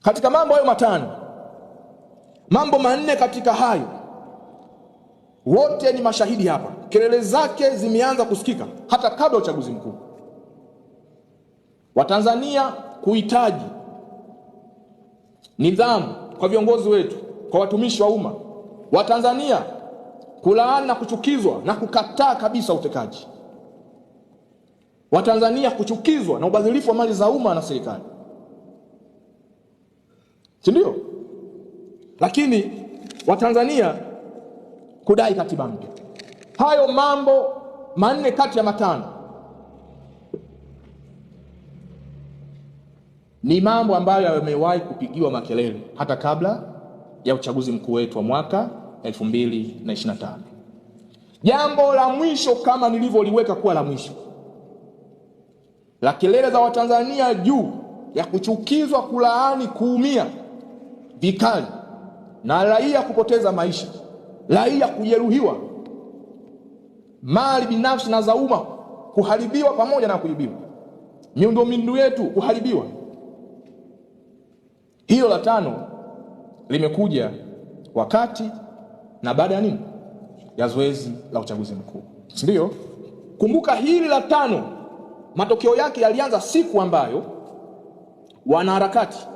Katika mambo hayo matano, mambo manne katika hayo wote ni mashahidi hapa. Kelele zake zimeanza kusikika hata kabla ya uchaguzi mkuu. Watanzania kuhitaji nidhamu kwa viongozi wetu, kwa watumishi wa umma. Watanzania kulaani na kuchukizwa na kukataa kabisa utekaji. Watanzania kuchukizwa na ubadhirifu wa mali za umma na serikali, si ndio? Lakini Watanzania kudai katiba mpya. Hayo mambo manne kati ya matano ni mambo ambayo yamewahi kupigiwa makelele hata kabla ya uchaguzi mkuu wetu wa mwaka 2025. Jambo la mwisho, kama nilivyoliweka kuwa la mwisho, la kelele za Watanzania juu ya kuchukizwa, kulaani, kuumia vikali na raia kupoteza maisha, raia kujeruhiwa, mali binafsi na za umma kuharibiwa pamoja na kuibiwa, miundombinu yetu kuharibiwa. Hilo la tano limekuja wakati na baada ya nini? Ya zoezi la uchaguzi mkuu, si ndio? Kumbuka hili la tano matokeo yake yalianza siku ambayo wanaharakati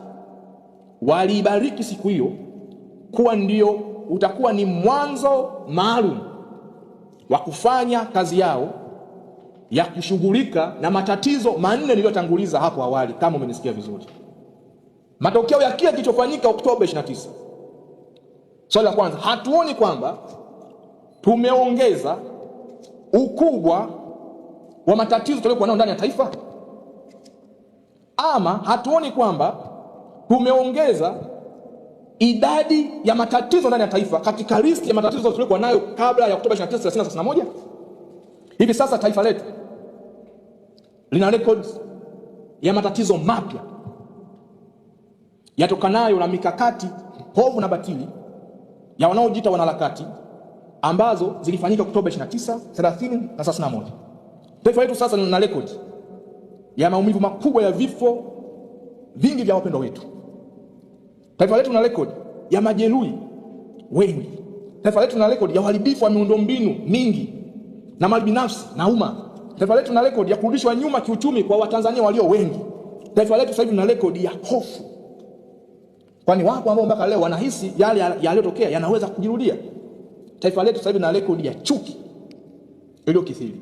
waliibariki siku hiyo kuwa ndio utakuwa ni mwanzo maalum wa kufanya kazi yao ya kushughulika na matatizo manne niliyotanguliza hapo awali, kama umenisikia vizuri. Matokeo ya kile kilichofanyika Oktoba 29. Swali la kwanza, hatuoni kwamba tumeongeza ukubwa wa matatizo tuliokuwa nayo ndani ya taifa? Ama hatuoni kwamba tumeongeza idadi ya matatizo ndani ya taifa katika listi ya matatizo tuliokuwa nayo kabla ya Oktoba 29, 31? Hivi sasa taifa letu lina records ya matatizo mapya yatokanayo na mikakati hovu na batili ya wanaojiita wanaharakati ambazo zilifanyika Oktoba 29, 30 na 31. Taifa letu sasa lina record ya maumivu makubwa ya vifo vingi vya wapendwa wetu. Taifa letu lina record ya majeruhi wengi. Taifa letu lina record ya uharibifu wa miundombinu mingi na mali binafsi na umma. Taifa letu lina record ya kurudishwa nyuma kiuchumi kwa Watanzania walio wengi. Taifa letu sasa hivi lina record ya hofu, kwani wapo ambao mpaka leo wanahisi yale yaliyotokea yanaweza kujirudia. Taifa letu sasa hivi lina record ya chuki iliyokithiri.